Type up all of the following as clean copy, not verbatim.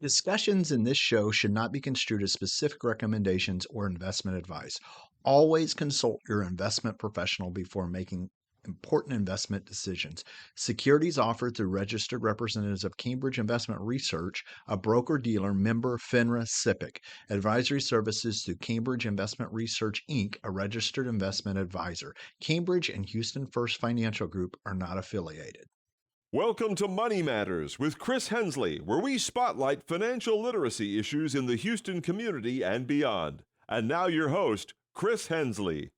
Discussions in this show should not be construed as specific recommendations or investment advice. Always consult your investment professional before making important investment decisions. Securities offered through registered representatives of Cambridge Investment Research, a broker dealer member FINRA SIPC. Advisory services through Cambridge Investment Research Inc., a registered investment advisor. Cambridge and Houston First Financial Group are not affiliated. Welcome to Money Matters with Chris Hensley, where we spotlight financial literacy issues in the Houston community and beyond. And now your host, Chris Hensley.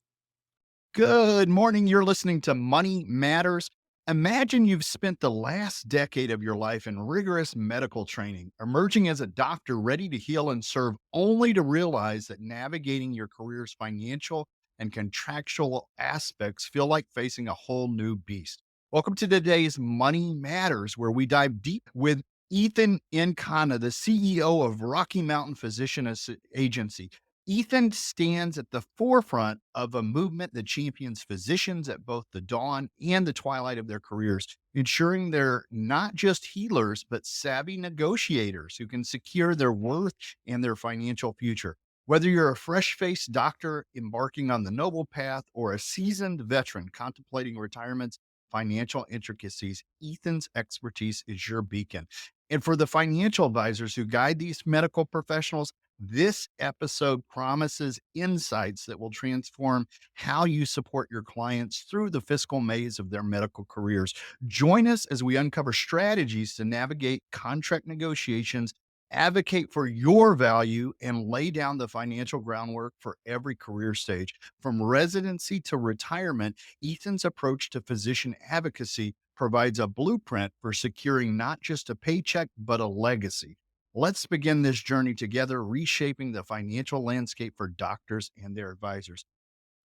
Good morning. You're listening to Money Matters. Imagine you've spent the last decade of your life in rigorous medical training, emerging as a doctor ready to heal and serve, only to realize that navigating your career's financial and contractual aspects feel like facing a whole new beast. Welcome to today's Money Matters, where we dive deep with Ethan Nkana, the CEO of Rocky Mountain Physician Agency. Ethan stands at the forefront of a movement that champions physicians at both the dawn and the twilight of their careers, ensuring they're not just healers, but savvy negotiators who can secure their worth and their financial future. Whether you're a fresh faced doctor embarking on the noble path or a seasoned veteran contemplating retirement's financial intricacies, Ethan's expertise is your beacon. And for the financial advisors who guide these medical professionals, this episode promises insights that will transform how you support your clients through the fiscal maze of their medical careers. Join us as we uncover strategies to navigate contract negotiations, advocate for your value, and lay down the financial groundwork for every career stage. From residency to retirement, Ethan's approach to physician advocacy provides a blueprint for securing not just a paycheck, but a legacy. Let's begin this journey together, reshaping the financial landscape for doctors and their advisors.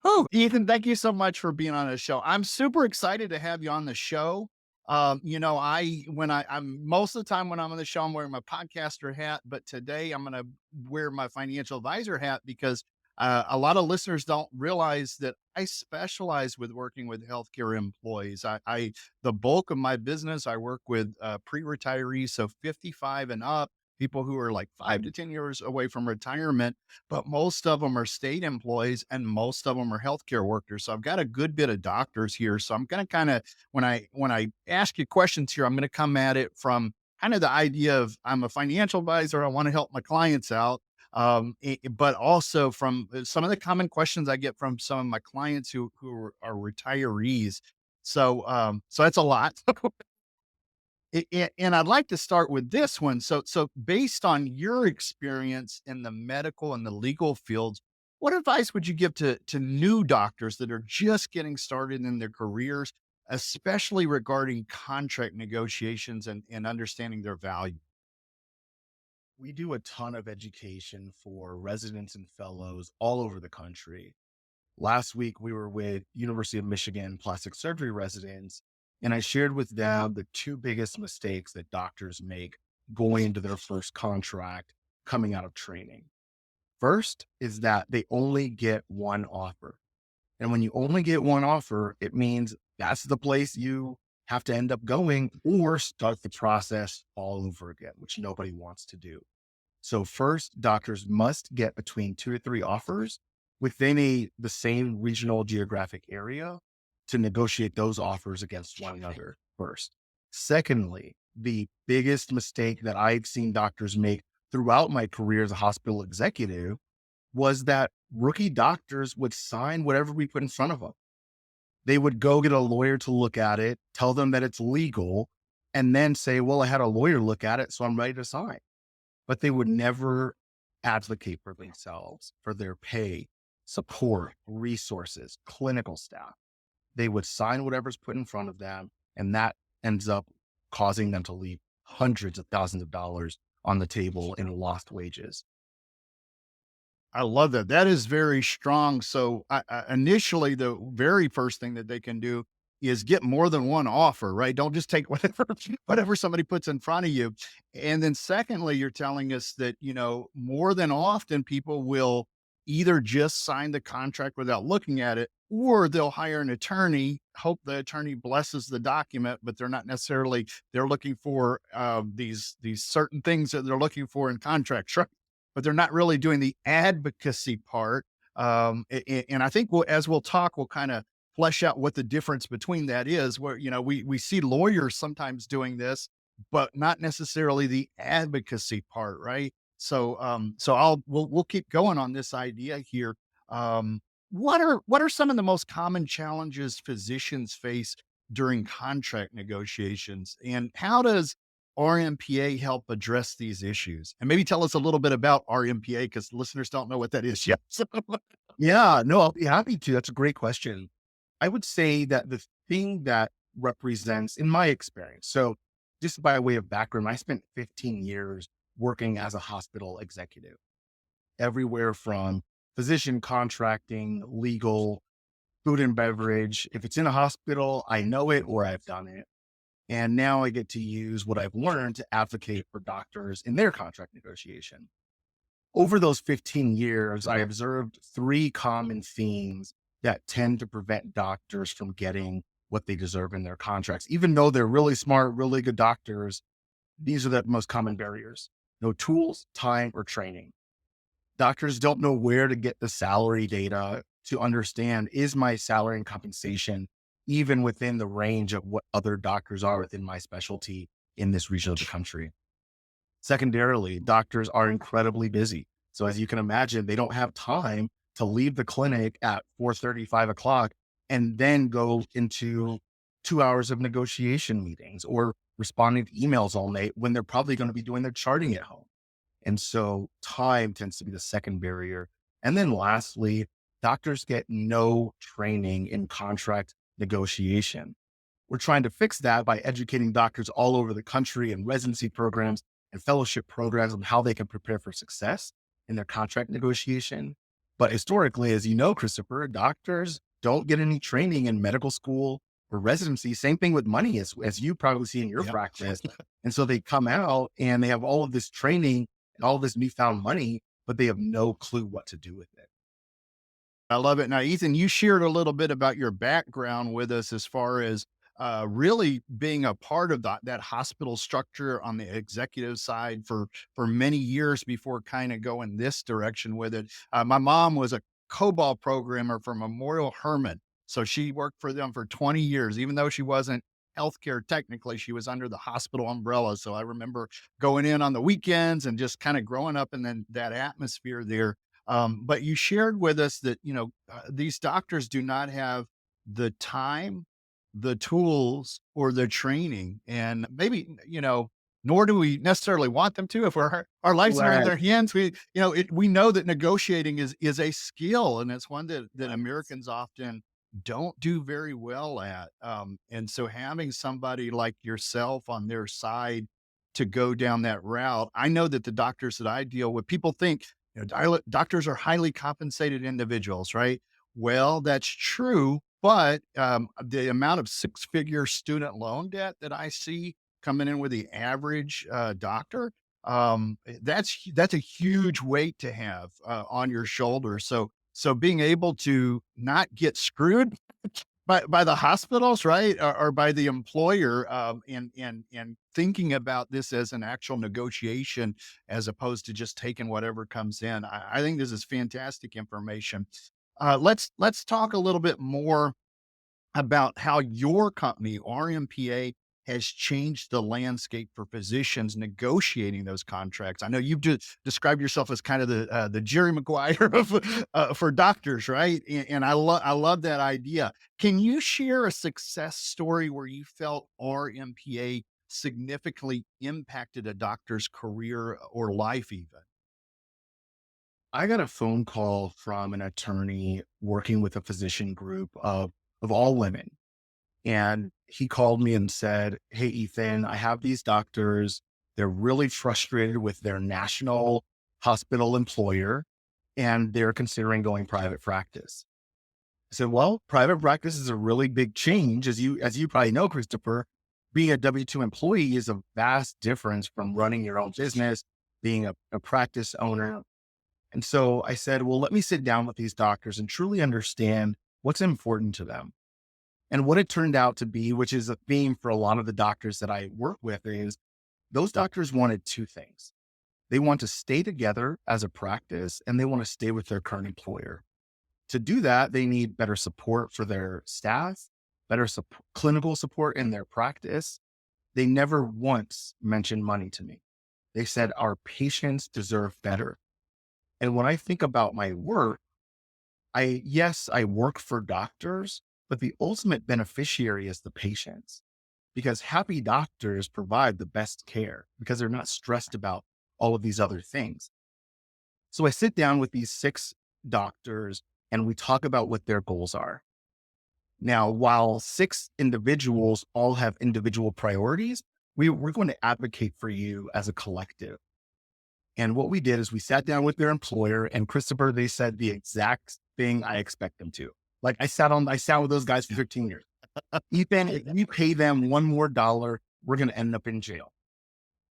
Oh, Ethan, thank you so much for being on the show. I'm super excited to have you on the show. I'm most of the time when I'm on the show, I'm wearing my podcaster hat, but today I'm going to wear my financial advisor hat because a lot of listeners don't realize that I specialize with working with healthcare employees. The bulk of my business, I work with pre-retirees, so 55 and up, people who are like 5 to 10 years away from retirement, but most of them are state employees and most of them are healthcare workers. So I've got a good bit of doctors here. So I'm going to kind of, when I ask you questions here, I'm going to come at it from kind of the idea of I'm a financial advisor. I want to help my clients out. But also from some of the common questions I get from some of my clients who are retirees. So that's a lot. And I'd like to start with this one. So based on your experience in the medical and the legal fields, what advice would you give to new doctors that are just getting started in their careers, especially regarding contract negotiations and understanding their value? We do a ton of education for residents and fellows all over the country. Last week, we were with University of Michigan plastic surgery residents, and I shared with them the two biggest mistakes that doctors make going into their first contract coming out of training. First is that they only get one offer. And when you only get one offer, it means that's the place you have to end up going or start the process all over again, which nobody wants to do. So first, doctors must get between 2 to 3 offers within the same regional geographic area to negotiate those offers against one another first. Secondly, the biggest mistake that I've seen doctors make throughout my career as a hospital executive was that rookie doctors would sign whatever we put in front of them. They would go get a lawyer to look at it, tell them that it's legal, and then say, well, I had a lawyer look at it, so I'm ready to sign. But they would never advocate for themselves, for their pay, support, resources, clinical staff. They would sign whatever's put in front of them, and that ends up causing them to leave hundreds of thousands of dollars on the table in lost wages. I love that. That is very strong. So initially, the very first thing that they can do is get more than one offer, right? Don't just take whatever somebody puts in front of you. And then secondly, you're telling us that, more than often people will either just sign the contract without looking at it, or they'll hire an attorney, hope the attorney blesses the document, but they're not necessarily, they're looking for these certain things that they're looking for in contracts, right? But they're not really doing the advocacy part. And I think as we'll talk, we'll kind of flesh out what the difference between that is, where, we see lawyers sometimes doing this, but not necessarily the advocacy part, right? So we'll keep going on this idea here. Um, what are some of the most common challenges physicians face during contract negotiations, and how does RMPA help address these issues? And maybe tell us a little bit about RMPA because listeners don't know what that is yet. Yeah, no, I'll be happy to. That's a great question. I would say that the thing that represents, in my experience, so just by way of background, I spent 15 years working as a hospital executive, everywhere from physician contracting, legal, food and beverage. If it's in a hospital, I know it or I've done it. And now I get to use what I've learned to advocate for doctors in their contract negotiation. Over those 15 years, I observed three common themes that tend to prevent doctors from getting what they deserve in their contracts. Even though they're really smart, really good doctors, these are the most common barriers: no tools, time, or training. Doctors don't know where to get the salary data to understand, is my salary and compensation even within the range of what other doctors are within my specialty in this region of the country? Secondarily, doctors are incredibly busy. So as you can imagine, they don't have time to leave the clinic at 4:30, 5 o'clock, and then go into 2 hours of negotiation meetings or responding to emails all night when they're probably going to be doing their charting at home. And so time tends to be the second barrier. And then lastly, doctors get no training in contract negotiation. We're trying to fix that by educating doctors all over the country in residency programs and fellowship programs on how they can prepare for success in their contract negotiation. But historically, as you know, Christopher, doctors don't get any training in medical school or residency. Same thing with money, as you probably see in your practice. And so they come out and they have all of this training and all this newfound money, but they have no clue what to do with it. I love it. Now, Ethan, you shared a little bit about your background with us as far as really being a part of that hospital structure on the executive side for many years before kind of going this direction with it. My mom was a COBOL programmer for Memorial Hermann, so she worked for them for 20 years, even though she wasn't healthcare technically. She was under the hospital umbrella. So I remember going in on the weekends and just kind of growing up in then that atmosphere there. But you shared with us that, these doctors do not have the time, the tools, or the training. And maybe, nor do we necessarily want them to. If our lives are in Right. their hands, we know that negotiating is a skill, and it's one that Americans often don't do very well at. And so having somebody like yourself on their side to go down that route, I know that the doctors that I deal with, people think, doctors are highly compensated individuals, right? Well, that's true, but the amount of six-figure student loan debt that I see coming in with the average doctor, that's a huge weight to have on your shoulders. So being able to not get screwed by the hospitals, right, or by the employer, and thinking about this as an actual negotiation as opposed to just taking whatever comes in. I think this is fantastic information. Let's talk a little bit more about how your company, RMPA, has changed the landscape for physicians negotiating those contracts. I know you've described yourself as kind of the Jerry Maguire of, for doctors, right? And I love that idea. Can you share a success story where you felt RMPA significantly impacted a doctor's career or life, even? I got a phone call from an attorney working with a physician group of all women. And he called me and said, "Hey, Ethan, I have these doctors. They're really frustrated with their national hospital employer and they're considering going private practice." I said, "Well, private practice is a really big change. As you probably know, Christopher, being a W-2 employee is a vast difference from running your own business, being a practice owner." And so I said, "Well, let me sit down with these doctors and truly understand what's important to them. And what it turned out to be, which is a theme for a lot of the doctors that I work with, is those doctors wanted two things. They want to stay together as a practice and they want to stay with their current employer. To do that, they need better support for their staff, better clinical support in their practice. They never once mentioned money to me. They said, our patients deserve better. And when I think about my work, yes, I work for doctors, but the ultimate beneficiary is the patients, because happy doctors provide the best care because they're not stressed about all of these other things. So I sit down with these 6 doctors and we talk about what their goals are. Now, while 6 individuals all have individual priorities, we're going to advocate for you as a collective. And what we did is we sat down with their employer, and Christopher, they said the exact thing I expect them to. Like I sat with those guys for 15 years. Ethan, if we pay them $1 more, we're going to end up in jail.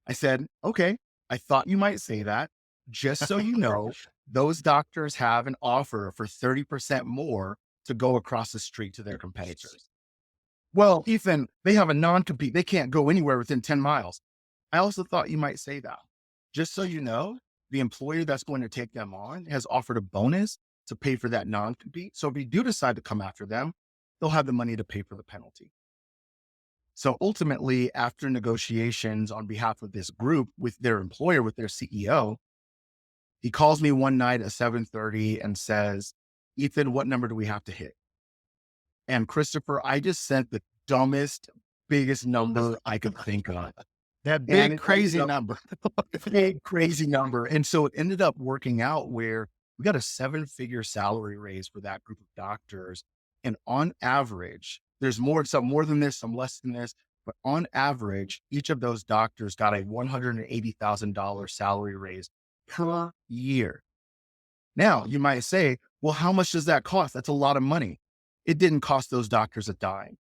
I said, okay, I thought you might say that. Just so you know, those doctors have an offer for 30% more to go across the street to their competitors. Well, Ethan, they have a non-compete. They can't go anywhere within 10 miles. I also thought you might say that. Just so you know, the employer that's going to take them on has offered a bonus to pay for that non-compete. So if you do decide to come after them, they'll have the money to pay for the penalty. So ultimately, after negotiations on behalf of this group with their employer, with their CEO, he calls me one night at 7:30 and says, Ethan, what number do we have to hit? And Christopher, I just sent the dumbest, biggest number I could think of. That big, crazy number. Big, crazy number. And so it ended up working out where we got a 7-figure salary raise for that group of doctors. And on average, there's some more than this, some less than this, but on average, each of those doctors got a $180,000 salary raise per year. Now, you might say, well, how much does that cost? That's a lot of money. It didn't cost those doctors a dime,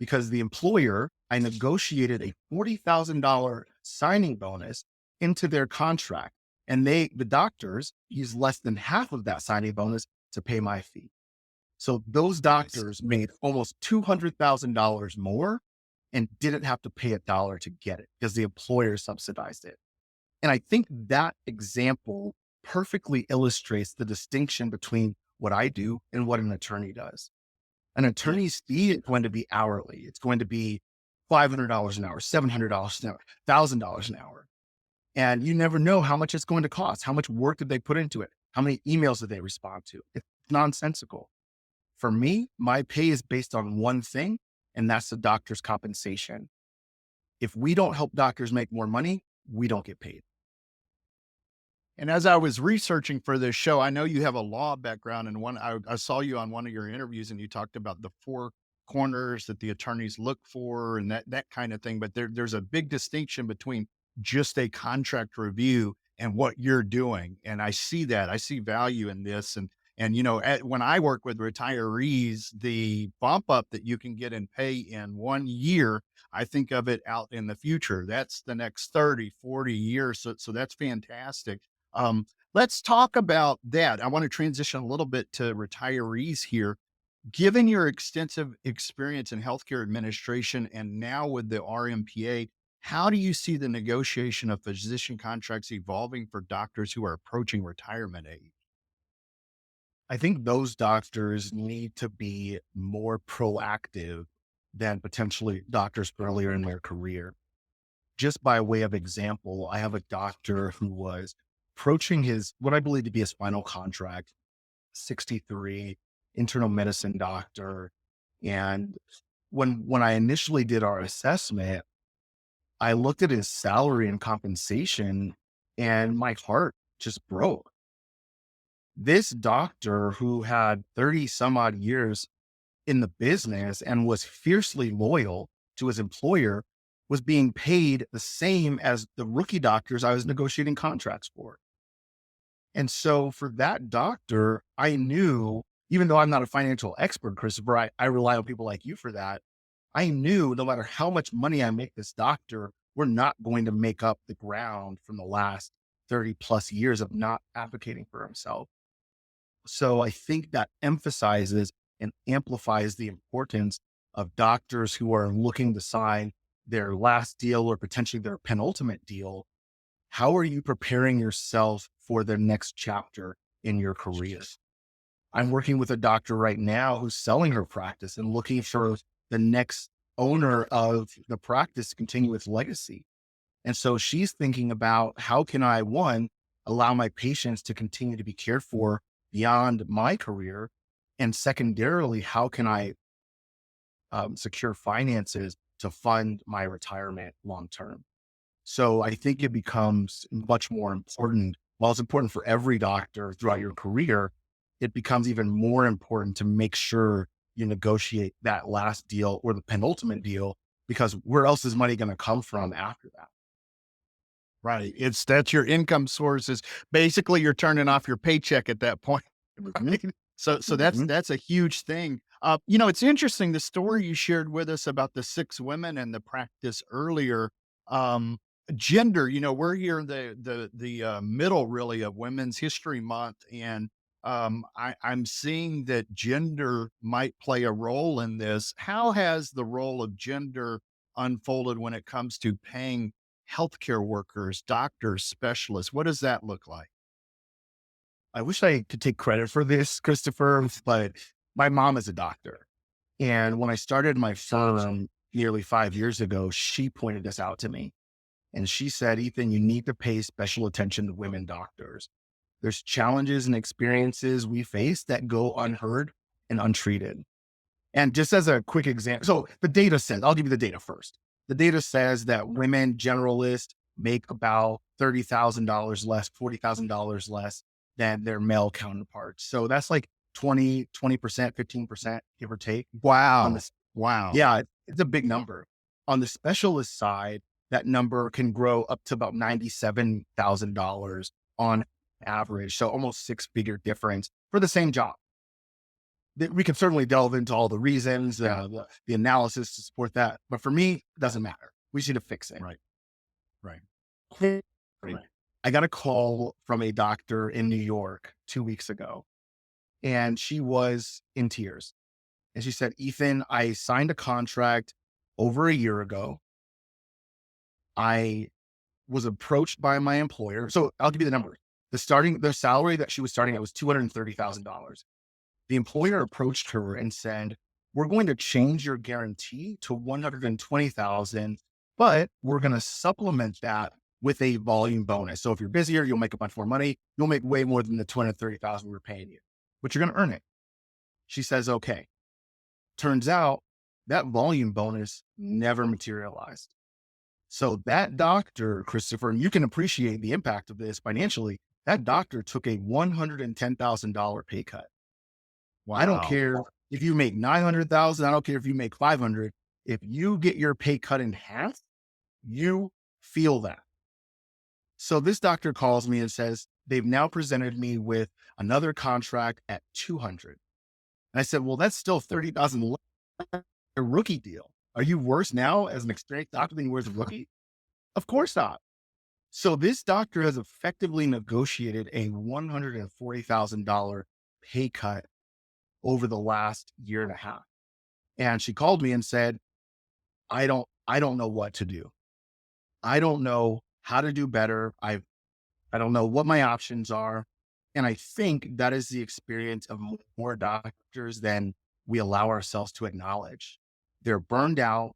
because the employer, I negotiated a $40,000 signing bonus into their contract. And the doctors used less than half of that signing bonus to pay my fee. So those doctors made almost $200,000 more and didn't have to pay a dollar to get it because the employer subsidized it. And I think that example perfectly illustrates the distinction between what I do and what an attorney does. An attorney's fee is going to be hourly. It's going to be $500 an hour, $700 an hour, $1,000 an hour. And you never know how much it's going to cost. How much work did they put into it? How many emails did they respond to? It's nonsensical. For me, my pay is based on one thing, and that's the doctor's compensation. If we don't help doctors make more money, we don't get paid. And as I was researching for this show, I know you have a law background, and I saw you on one of your interviews, and you talked about the 4 corners that the attorneys look for and that kind of thing. But there's a big distinction between just a contract review and what you're doing. And I see that. I see value in this. And when I work with retirees, the bump up that you can get in pay in 1 year, I think of it out in the future. That's the next 30, 40 years. So that's fantastic. Let's talk about that. I want to transition a little bit to retirees here. Given your extensive experience in healthcare administration and now with the RMPA, how do you see the negotiation of physician contracts evolving for doctors who are approaching retirement age? I think those doctors need to be more proactive than potentially doctors earlier in their career. Just by way of example, I have a doctor who was approaching what I believe to be his final contract, 63, internal medicine doctor. And when I initially did our assessment, I looked at his salary and compensation and my heart just broke. This doctor, who had 30 some odd years in the business and was fiercely loyal to his employer, was being paid the same as the rookie doctors I was negotiating contracts for. And so for that doctor, I knew, even though I'm not a financial expert, Christopher, I rely on people like you for that. I knew no matter how much money I make this doctor, we're not going to make up the ground from the last 30 plus years of not advocating for himself. So I think that emphasizes and amplifies the importance of doctors who are looking to sign their last deal or potentially their penultimate deal. How are you preparing yourself for the next chapter in your career? I'm working with a doctor right now who's selling her practice and looking for the next owner of the practice to continue its legacy. And so she's thinking about, how can I, one, allow my patients to continue to be cared for beyond my career? And secondarily, how can I secure finances to fund my retirement long term? So I think it becomes much more important. While it's important for every doctor throughout your career, it becomes even more important to make sure you negotiate that last deal or the penultimate deal, because where else is money going to come from after that? Right. That's your income sources. Basically, you're turning off your paycheck at that point. Mhm. Right? So Mhm. that's a huge thing. It's interesting the story you shared with us about the 6 women in the practice earlier. Um, Gender, we're here in the middle really of Women's History Month, and I'm seeing that gender might play a role in this. How has the role of gender unfolded when it comes to paying healthcare workers, doctors, specialists? What does that look like? I wish I could take credit for this, Christopher, but my mom is a doctor. And when I started my firm nearly 5 years ago, she pointed this out to me. And she said, Ethan, you need to pay special attention to women doctors. There's challenges and experiences we face that go unheard and untreated. And just as a quick example, so the data says, I'll give you the data first. The data says that women generalists make about $30,000 less, $40,000 less than their male counterparts. So that's like 20%, 15%, give or take on Wow. this. Wow. Yeah, it's a big number. On the specialist side, that number can grow up to about $97,000 on average. So almost six-figure difference for the same job. We can certainly delve into all the reasons, the analysis to support that. But for me, it doesn't matter. We just need to fix it. Right. Right. Right. Right. I got a call from a doctor in New York 2 weeks ago, and she was in tears. And she said, Ethan, I signed a contract over a year ago. I was approached by my employer. So I'll give you the number. The salary that she was starting at was $230,000. The employer approached her and said, we're going to change your guarantee to 120,000, but we're going to supplement that with a volume bonus. So if you're busier, you'll make a bunch more money. You'll make way more than the 230,000 we're paying you, but you're going to earn it. She says, okay. Turns out that volume bonus never materialized. So that doctor, Christopher, and you can appreciate the impact of this financially, that doctor took a $110,000 pay cut. I don't Wow. care if you make 900,000. I don't care if you make 500. If you get your pay cut in half, you feel that. So this doctor calls me and says, they've now presented me with another contract at 200. And I said, well, that's still 30,000 a rookie deal. Are you worse now as an experienced doctor than you were as a rookie? Of course not. So this doctor has effectively negotiated a $140,000 pay cut over the last year and a half. And she called me and said, I don't know what to do. I don't know how to do better. I don't know what my options are. And I think that is the experience of more doctors than we allow ourselves to acknowledge. They're burned out,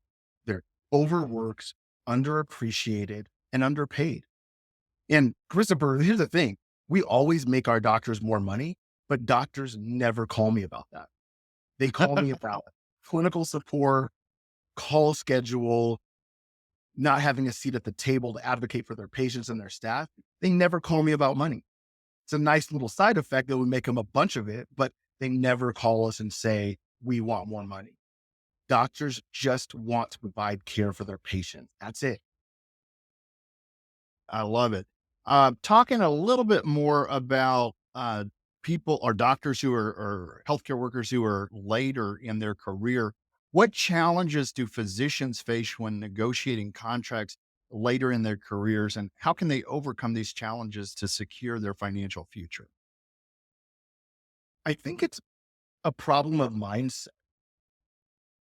they're overworked, underappreciated, and underpaid. And Christopher, here's the thing. We always make our doctors more money, but doctors never call me about that. They call me about clinical support, call schedule, not having a seat at the table to advocate for their patients and their staff. They never call me about money. It's a nice little side effect that we make them a bunch of it, but they never call us and say, we want more money. Doctors just want to provide care for their patients. That's it. I love it. Talking a little bit more about people or doctors or healthcare workers who are later in their career. What challenges do physicians face when negotiating contracts later in their careers, and how can they overcome these challenges to secure their financial future? I think it's a problem of mindset.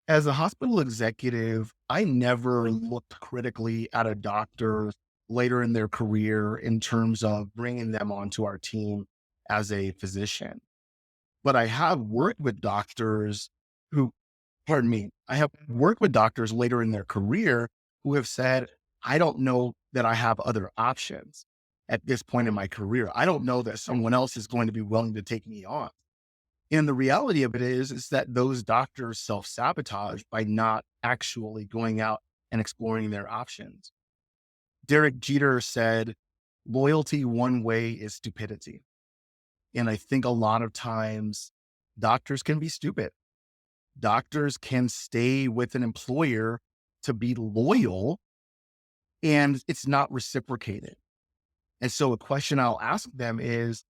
As a hospital executive, I never looked critically at a doctor later in their career in terms of bringing them onto our team as a physician. But I have worked with doctors who, pardon me, I have worked with doctors later in their career who have said, I don't know that I have other options at this point in my career. I don't know that someone else is going to be willing to take me on. And the reality of it is that those doctors self-sabotage by not actually going out and exploring their options. Derek Jeter said, loyalty one way is stupidity. And I think a lot of times doctors can be stupid. Doctors can stay with an employer to be loyal and it's not reciprocated. And so a question I'll ask them is,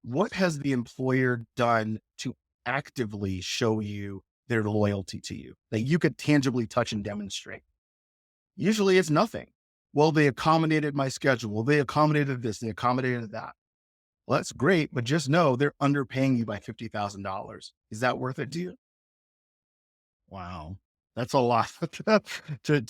what has the employer done to actively show you their loyalty to you that you could tangibly touch and demonstrate? Usually it's nothing. Well, they accommodated my schedule. They accommodated this, they accommodated that. Well, that's great, but just know they're underpaying you by $50,000. Is that worth it to you? Wow. That's a lot to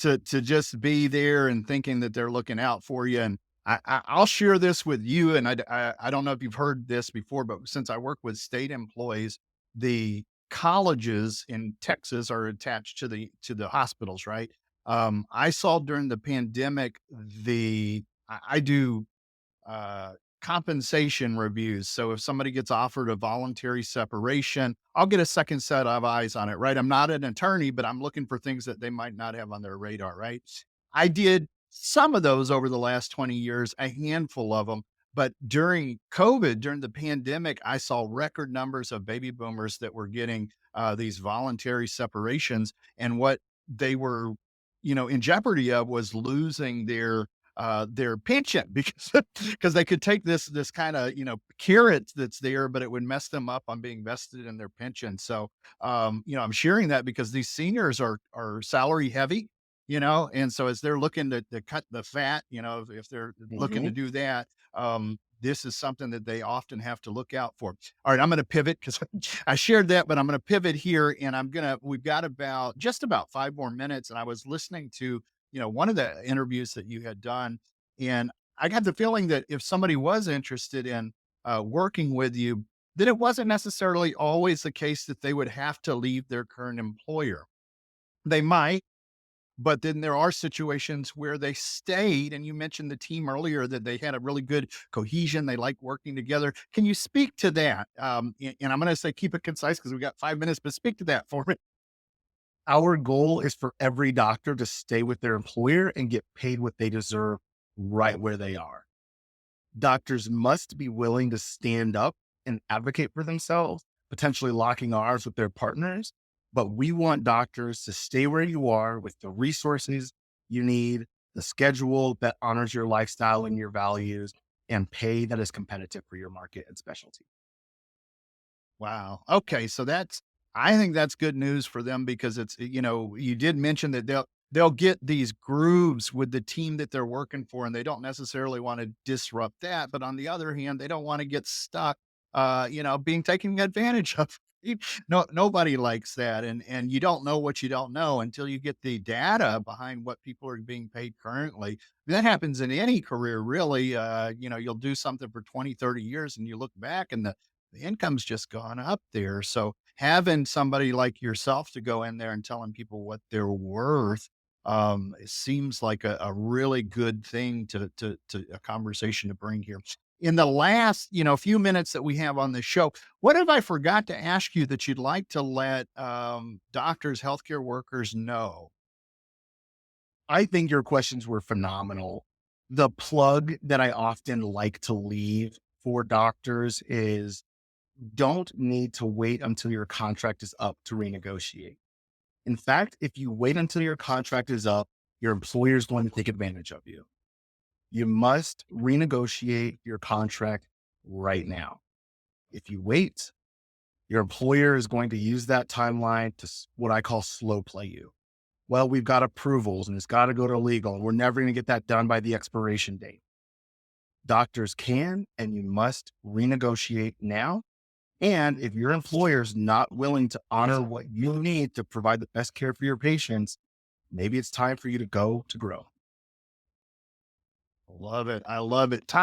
just be there and thinking that they're looking out for you. And I'll share this with you. And I don't know if you've heard this before, but since I work with state employees, the colleges in Texas are attached to the hospitals, right? I saw during the pandemic, I do uh, compensation reviews. So if somebody gets offered a voluntary separation, I'll get a second set of eyes on it, right? I'm not an attorney, but I'm looking for things that they might not have on their radar, right? I did some of those over the last 20 years, a handful of them. But during COVID, during the pandemic, I saw record numbers of baby boomers that were getting these voluntary separations. And what they were, in jeopardy of was losing their pension because they could take this kind of carrot that's there, but it would mess them up on being vested in their pension. So I'm sharing that because these seniors are salary heavy, and so as they're looking to cut the fat, if they're looking to Mhm. do that, this is something that they often have to look out for. All right, I'm going to pivot because I shared that, but I'm going to pivot here, and we've got about 5 more minutes, and I was listening to one of the interviews that you had done. And I got the feeling that if somebody was interested in working with you, that it wasn't necessarily always the case that they would have to leave their current employer. They might, but then there are situations where they stayed. And you mentioned the team earlier that they had a really good cohesion. They like working together. Can you speak to that? And I'm going to say keep it concise because we got 5 minutes, but speak to that for me. Our goal is for every doctor to stay with their employer and get paid what they deserve right where they are. Doctors must be willing to stand up and advocate for themselves, potentially locking arms with their partners. But we want doctors to stay where you are with the resources you need, the schedule that honors your lifestyle and your values, and pay that is competitive for your market and specialty. Wow. Okay, so I think that's good news for them because you did mention that they'll get these grooves with the team that they're working for and they don't necessarily want to disrupt that, but on the other hand, they don't want to get stuck being taken advantage of. No, nobody likes that, and you don't know what you don't know until you get the data behind what people are being paid currently. That happens in any career really. You'll do something for 20, 30 years and you look back and the income's just gone up there. So having somebody like yourself to go in there and telling people what they're worth, it seems like a really good thing to a conversation to bring here. In the last, few minutes that we have on the show, what have I forgot to ask you that you'd like to let doctors, healthcare workers know? I think your questions were phenomenal. The plug that I often like to leave for doctors is don't need to wait until your contract is up to renegotiate. In fact, if you wait until your contract is up, your employer is going to take advantage of you. You must renegotiate your contract right now. If you wait, your employer is going to use that timeline to what I call slow play you. Well, we've got approvals and it's got to go to legal and we're never going to get that done by the expiration date. Doctors can and you must renegotiate now And if your employer is not willing to honor what you need to provide the best care for your patients, maybe it's time for you to go to grow. Love it. I love it.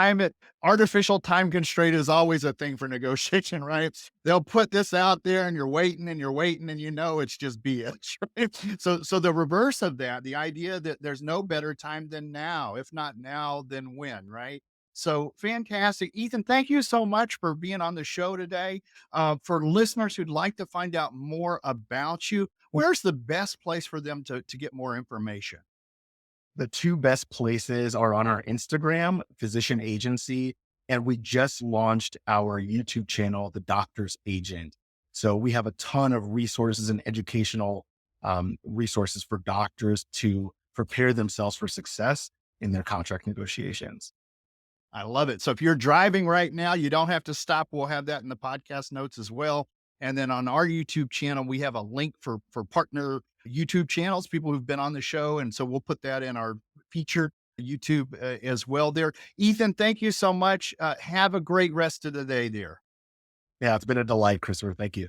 Artificial time constraint is always a thing for negotiation, right? They'll put this out there and you're waiting and you're waiting and it's just BS, right? So the reverse of that, the idea that there's no better time than now, if not now, then when, right? So fantastic. Ethan, thank you so much for being on the show today. For listeners who'd like to find out more about you, where's the best place for them to get more information? The two best places are on our Instagram, Physician Agency, and we just launched our YouTube channel, The Doctor's Agent. So we have a ton of resources and educational resources for doctors to prepare themselves for success in their contract negotiations. I love it. So if you're driving right now, you don't have to stop. We'll have that in the podcast notes as well. And then on our YouTube channel, we have a link for partner YouTube channels, people who've been on the show. And so we'll put that in our featured YouTube as well there. Ethan, thank you so much. Have a great rest of the day there. Yeah, it's been a delight, Christopher. Thank you.